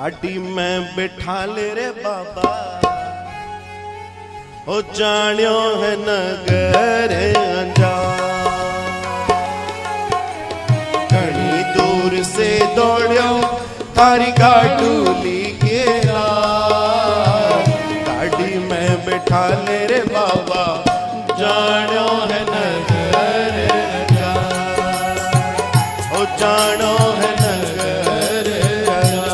गाड़ी में बिठा ले रे बाबा, ओ जानियो है नगर अंजान। घनी दूर से दौड़ियो थारी गाडूली के रात, गाड़ी में बिठा ले रे बाबा, जानियो है नगर अंजान, ओ जानो है नगर अंजान।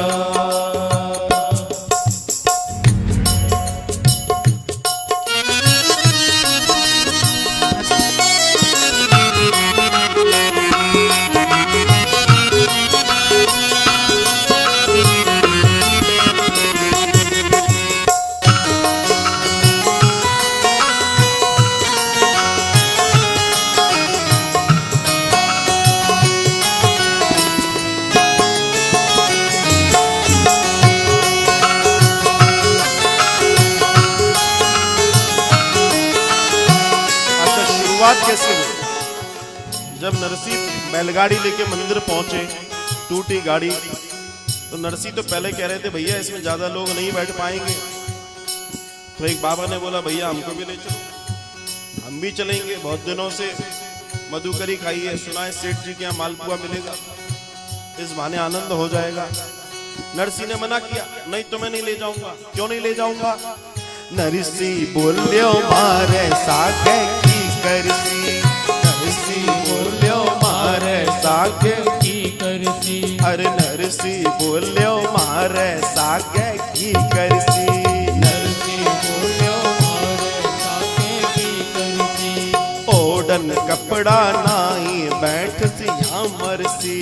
कैसे हुई? जब नरसी बैलगाड़ी लेके मंदिर पहुंचे, टूटी गाड़ी, तो नरसी तो पहले कह रहे थे भैया इसमें ज्यादा लोग नहीं बैठ पाएंगे। तो एक बाबा ने बोला भैया हमको भी ले चलो, हम भी चलेंगे, बहुत दिनों से मधुकरी खाई है, सुना है सेठ जी के यहाँ मालपुआ मिलेगा, इस बहाने आनंद हो जाएगा। नरसी ने मना किया, नहीं तो मैं नहीं ले जाऊंगा। क्यों नहीं ले जाऊंगा? नरसी बोलियो मारे सागे की करसी, नरसी बोलियो मारे सागे की करसी, अरे नरसी बोलियो मारे सागे की करसी, नरसी बोलियो मारे सागे की करसी, ओढ़न कपड़ा नाई बैठ सिया मरसी,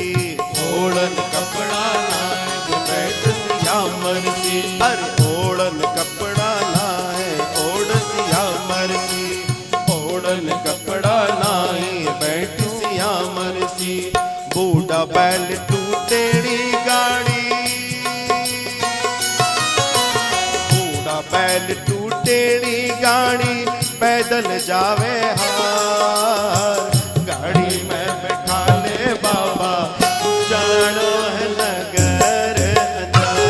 ओढ़न कपड़ा नाई बैठ सिया मरसी, अरे ओढ़न कपड़ा नाई ओढ़ सिया मरसी, ओढ़न कपड़ा नाई बैठ सिया मरसी। बूढ़ा बैल टूटेड़ी गाड़ी, बूढ़ा बैल टूटेड़ी गाड़ी, पैदल जावे हार, गाड़ी में बैठा ले बाबा, जानो है नगर अंजान,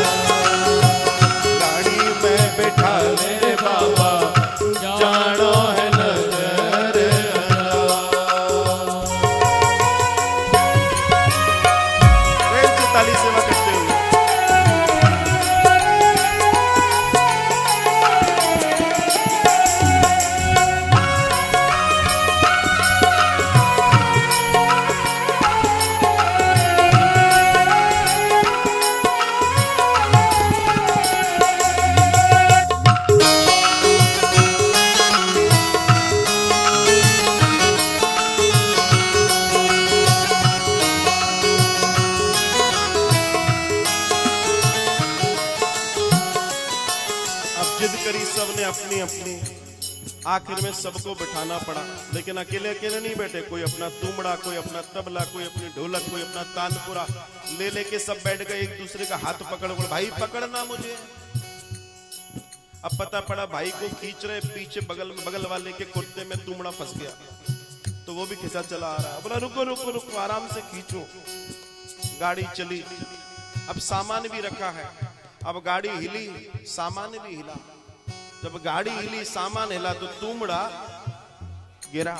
गाड़ी में बैठा ले बाबा, जानो है नगर अंजान। प्रेम से ताली सेवा करते हुए सबने अपनी अपनी, आखिर में सबको बिठाना पड़ा, लेकिन अकेले अकेले नहीं बैठे, कोई अपना तुमड़ा, कोई अपना तबला, कोई अपनी ढोलक, कोई अपना तानपुरा ले लेके सब बैठ गए, एक दूसरे का हाथ पकड़, बोले भाई पकड़ना मुझे। अब पता पड़ा भाई को खींच रहे, पीछे बगल वाले के कुर्ते में तुमड़ा फंस गया, तो वो भी खिंचा चला आ रहा, बोला रुको रुको रुको आराम से खींचो। गाड़ी चली, अब सामान भी रखा है, अब गाड़ी हिली, सामान भी हिला, जब गाड़ी हिली सामान हिला तो तुमड़ा गिरा,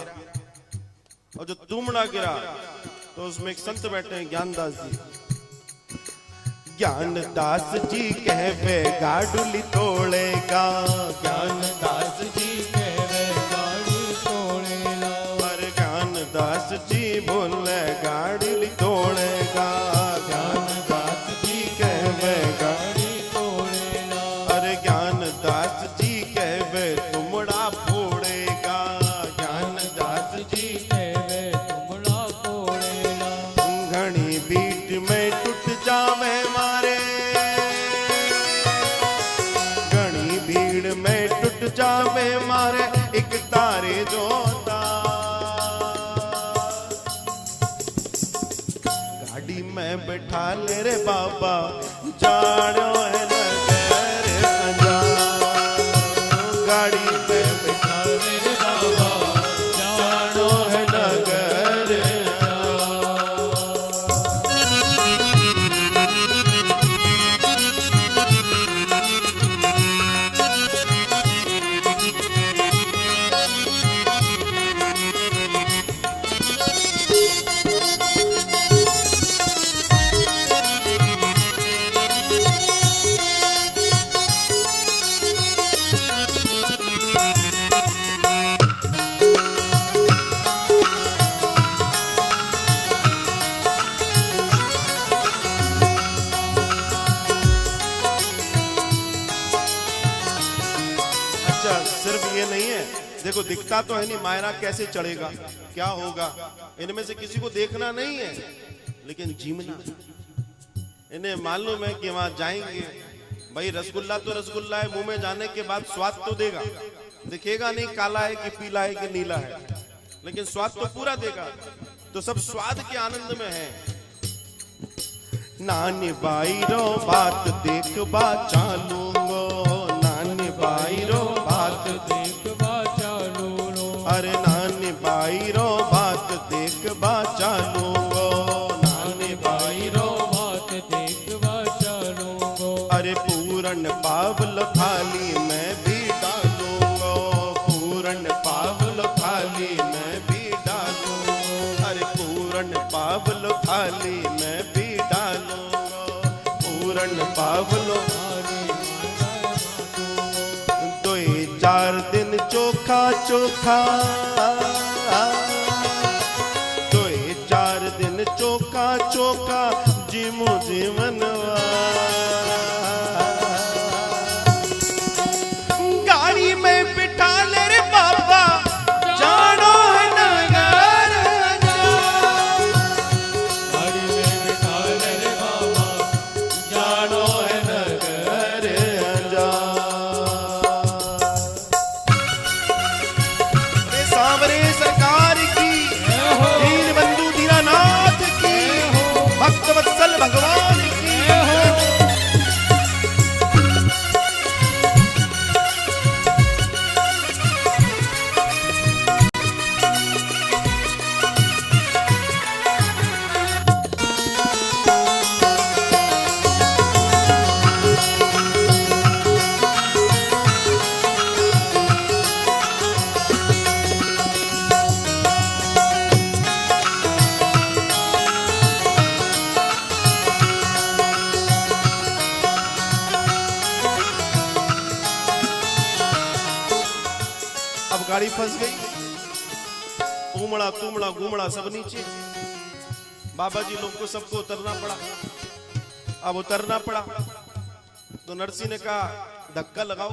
और जो तुमड़ा गिरा तो उसमें एक संत बैठे हैं ज्ञानदास जी, ज्ञानदास जी कहवे गाडुली तोड़ेगा, ज्ञानदास जी कहवे गाडुली तोड़ेगा, पर ज्ञानदास जी बोले गाडुली तोड़ेगा, ज्ञानदास जी कहवे गाडुली तोड़ेगा, अरे ज्ञानदास जी कहवे तुमड़ा फोड़ेगा, ज्ञानदास जी कहवे तुमड़ा फोड़ेगा, घनी बीट में टूट जावे मारे, घनी भीड़ में टूट जावे मारे, एक तारे जोता, गाड़ी में बैठा ले रे बाबा, जानो है नगर अंजान, गाड़ी में बैठा ले रे बाबा, जानो है नगर अंजान। देखो दिखता तो है नहीं, मायरा कैसे चढ़ेगा, क्या होगा, इनमें से किसी को देखना नहीं है, लेकिन जीवना। इन्हें मालूम है कि वहां जाएंगे भाई, रसगुल्ला तो रसगुल्ला है, मुंह में जाने के बाद स्वाद तो देगा, दिखेगा नहीं काला है कि पीला है कि नीला है, लेकिन स्वाद तो पूरा देगा। तो सब स्वाद के आनंद में है। नानी बाई रो बात देख बा चालूंगो, नानी बाई रो बात देख बा चालूंगो, अरे नानी बाई रो बात देख बा चालूंगो, नानी बाई रो बात देख बा चालूंगो, अरे पूरन पावल थाली में भी डालूंगो, पूरन पावल थाली में भी डालूंगो, अरे पूरन पावल थाली में भी डालूंगो, पूरन पावल दो चार दिन चोखा चोखा, दो चार दिन चोखा चोखा जीमो जीवनवा, गाड़ी में बिठा ले रे बाबा, जानो है नगर गाड़ी में बिठा ले रे बाबा, जानो है नगर सांवरे सरकार की, दीन बंधु दीनानाथ की, भक्त वत्सल भगवान की। अब गाड़ी फंस गई, उमड़ा तुमड़ा घूमड़ा सब नीचे, बाबा जी लोग को सबको उतरना पड़ा। अब उतरना पड़ा तो नरसी ने कहा धक्का लगाओ,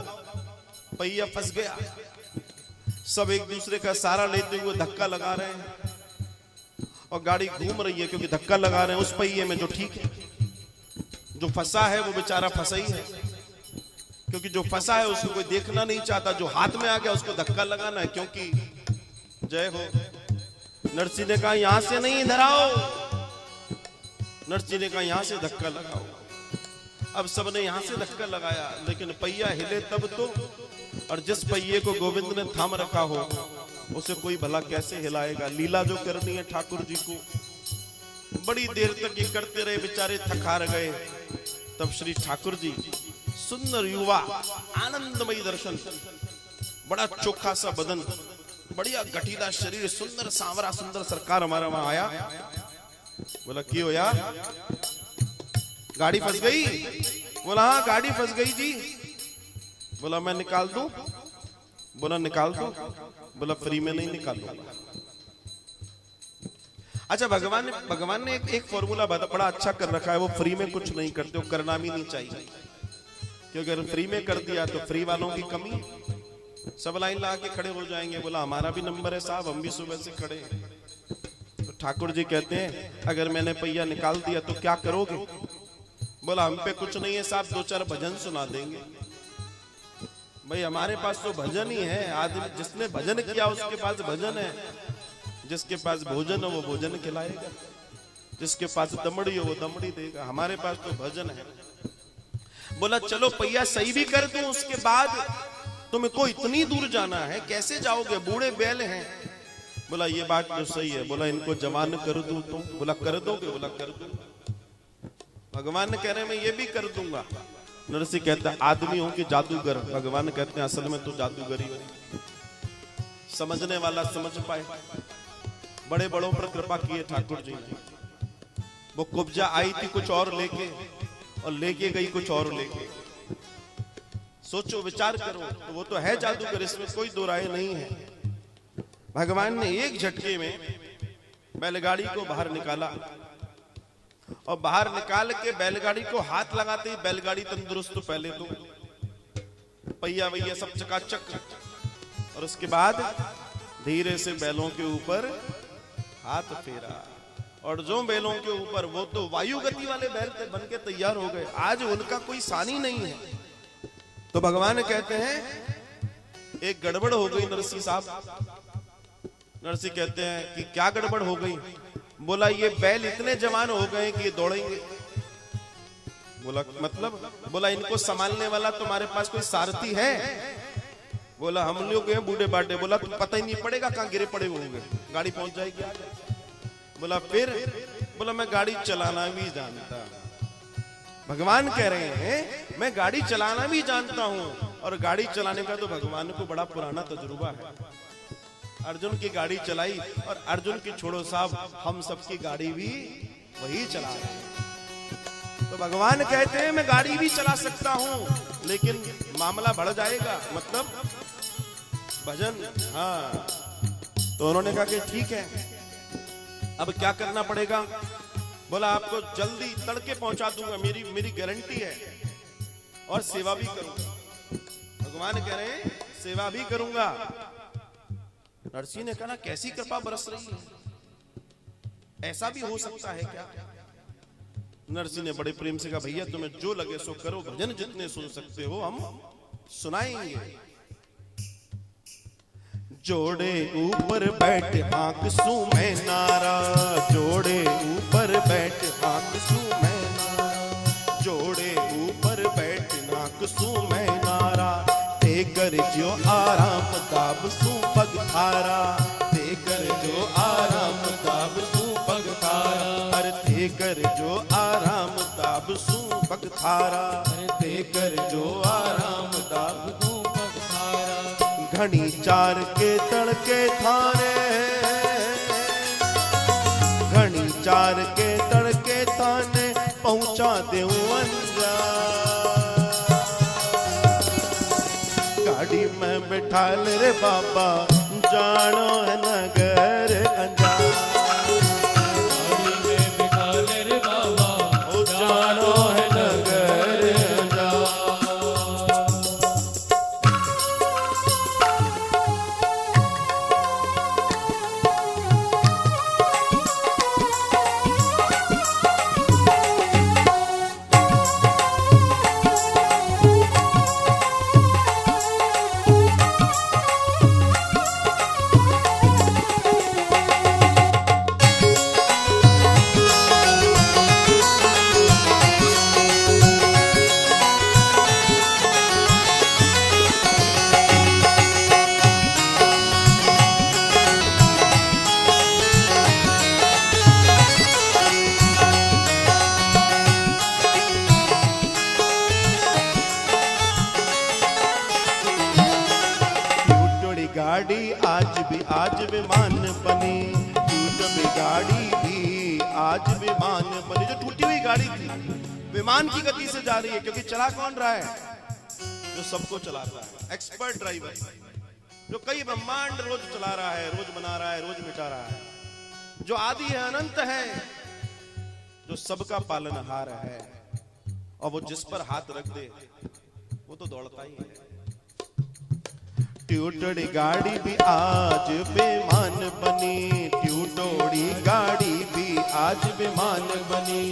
पहिया फंस गया। सब एक दूसरे का सहारा लेते हुए धक्का लगा रहे हैं और गाड़ी घूम रही है, क्योंकि धक्का लगा रहे हैं उस पहिए में जो ठीक है, जो फंसा है वो बेचारा फंसा ही है, क्योंकि जो फंसा है उसको कोई देखना नहीं चाहता, जो हाथ में आ गया उसको धक्का लगाना है। क्योंकि जय हो, नरसी ने कहा यहां से नहीं इधर आओ, नरसी ने कहा यहां से धक्का लगाओ। अब सबने यहां से धक्का लगाया, लेकिन पहिया हिले तब तो, और जिस पहिए को गोविंद ने थाम रखा हो उसे कोई भला कैसे हिलाएगा। लीला जो करनी है ठाकुर जी को, बड़ी देर तक ये करते रहे, बेचारे थकार गए। तब श्री ठाकुर जी, सुंदर युवा, आनंदमयी दर्शन, बड़ा चोखा सा बदन, बढ़िया गठीला शरीर, सुंदर सांवरा सुंदर सरकार हमारा वहां आया। बोला क्यों यार, गाड़ी फंस गई? बोला हाँ गाड़ी फंस गई जी। बोला मैं निकाल दूं? बोला निकाल दो। बोला फ्री में नहीं निकालूंगा। अच्छा, भगवान ने एक फॉर्मूला बड़ा अच्छा कर रखा है, वो फ्री में कुछ नहीं करते, वो करना भी नहीं चाहिए, क्योंकि अगर फ्री में कर दिया तो फ्री वालों की कमी, सब लाइन लगा के खड़े हो जाएंगे। बोला हमारा भी नंबर है साहब, हम भी सुबह से खड़े हैं। तो ठाकुर जी कहते हैं अगर मैंने पहिया निकाल दिया तो क्या करोगे? बोला हम पे कुछ नहीं है साहब, दो चार भजन सुना देंगे। भाई हमारे पास तो भजन ही है, आदमी जिसने भजन किया उसके पास भजन है, जिसके पास भोजन हो वो भोजन खिलाएगा, जिसके पास दमड़ी हो वो दमड़ी देगा, हमारे पास तो भजन है। बोला चलो पहिया सही भी कर दूं, उसके बाद तुम्हें को इतनी दूर जाना है, कैसे जाओगे, बूढ़े बैल हैं। बोला ये बात तो सही है। बोला इनको जवान कर दूं तो? बोला कर दोगे? बोला कर दूंगा। भगवान ने कह रहे मैं ये भी कर दूंगा। नरसिंह कहता है आदमी हो कि जादूगर? भगवान कहते हैं असल में तो जादूगर ही हो, समझने वाला समझ पाए। बड़े बड़ों पर कृपा की है ठाकुर जी ने। वो कुब्जा आई थी कुछ और लेके, और लेके गई कुछ और लेके। सोचो विचार करो, तो वो तो है जादूगर, इसमें कोई दो राय नहीं है। भगवान ने एक झटके में बैलगाड़ी को बाहर निकाला, और बाहर निकाल के बैलगाड़ी को हाथ लगाते ही बैलगाड़ी तंदुरुस्त, पहले तो पहिया वैया सब चकाचक, और उसके बाद धीरे से बैलों के ऊपर हाथ फेरा, और जो बैलों के ऊपर, वो तो वायु गति वाले बैल बन के तैयार हो गए, आज उनका कोई सानी नहीं है। तो भगवान कहते हैं एक गड़बड़ हो गई नरसिंह साहब। नरसिंह कहते हैं कि क्या गड़बड़ हो गई? बोला ये बैल इतने जवान हो गए कि ये दौड़ेंगे। बोला मतलब? बोला इनको संभालने वाला तुम्हारे पास कोई सारथी है? बोला हम लोग हैं बूढ़े बाटे। बोला तो पता ही नहीं पड़ेगा कहां गिरे पड़े होंगे, गाड़ी पहुंच जाएगी। बोला फिर? बोला मैं गाड़ी चलाना भी जानता। भगवान कह रहे हैं मैं गाड़ी चलाना भी जानता हूं, और गाड़ी चलाने का तो भगवान को बड़ा पुराना तजुर्बा है। अर्जुन की गाड़ी चलाई, और अर्जुन की छोड़ो साहब, हम सबकी गाड़ी भी वही चला रहे हैं। तो भगवान कहते हैं मैं गाड़ी भी चला सकता हूं, लेकिन मामला बढ़ जाएगा, मतलब भजन। हाँ, तो उन्होंने कहा कि ठीक है, अब क्या करना पड़ेगा? बोला आपको जल्दी तड़के पहुंचा दूंगा, मेरी गारंटी है, और सेवा भी करूंगा। भगवान कह रहे हैं सेवा भी करूंगा। नरसिंह ने कहा कैसी कृपा बरस रही है, ऐसा भी हो सकता है क्या? नरसिंह ने बड़े प्रेम से कहा भैया तुम्हें जो लगे सो करो, भजन जितने सुन सकते हो हम सुनाएंगे। जोड़े ऊपर बैठ आंख सू मैं नारा, जोड़े ऊपर बैठ आंख सू मैं नारा, जोड़े ऊपर बैठ आंख सू मैं नारा, देकर जो आराम ताब सू पग थारा, देकर जो आराम ताब सू पग थारा, अरे देकर जो आराम ताब सू पग थारा, देकर जो आराम ताब सू पग थारा। घनी चार के तड़के थाने, घनी चार के तड़के थाने पहुंचा देऊ अंजान। गाड़ी में बैठा ले रे बाबा, जानो है नगर अंजान। गाड़ी में बैठा ले रे बाबा, ओ जानो है नगर अंजान। गाड़ी आज विमान बनी, टूटी गाड़ी भी आज विमान बनी। जो टूटी हुई गाड़ी थी विमान की गति से जा रही है, क्योंकि चला कौन रहा है? जो सबको चलाता है, एक्सपर्ट ड्राइवर, जो कई ब्रह्मांड रोज चला रहा है, रोज बना रहा है, रोज मिटा रहा है, जो आदि है, अनंत है, जो सबका पालनहार है, और वो जिस पर हाथ रख दे वो तो दौड़ता ही है। ट्यूटोड़ी गाड़ी भी आज विमान बनी, ट्यूटोड़ी गाड़ी भी आज विमान बनी।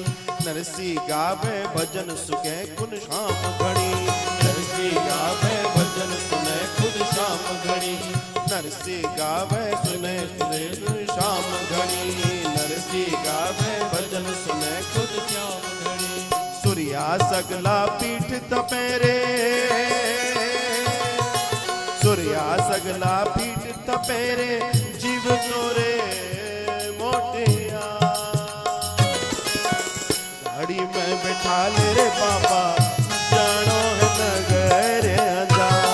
नरसिंह गावे भजन सुखे खुद शाम घड़ी, नरसिंह गावे भजन सुने खुद शाम घड़ी, नरसिंह गावे सुने सुने शाम घड़ी, नरसिंह गावे भजन सुने खुद शाम घड़ी। सूर्या सगला पीठ तपेरे, सूर्या सगला पीठ तपेरे, जीव जोरे मोटिया। गाड़ी में बैठा ले रे बाबा, जानो है नगर अंजान।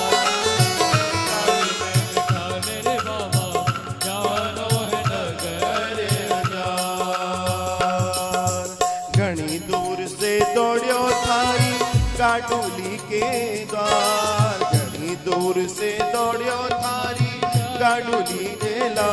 गाड़ी में बैठा ले रे बाबा, जानो है नगर अंजान। घनी दूर से दौड़ियो थारी काटोली के द्वार, दूर से दौड़ियो थारी गाडुली दे ला,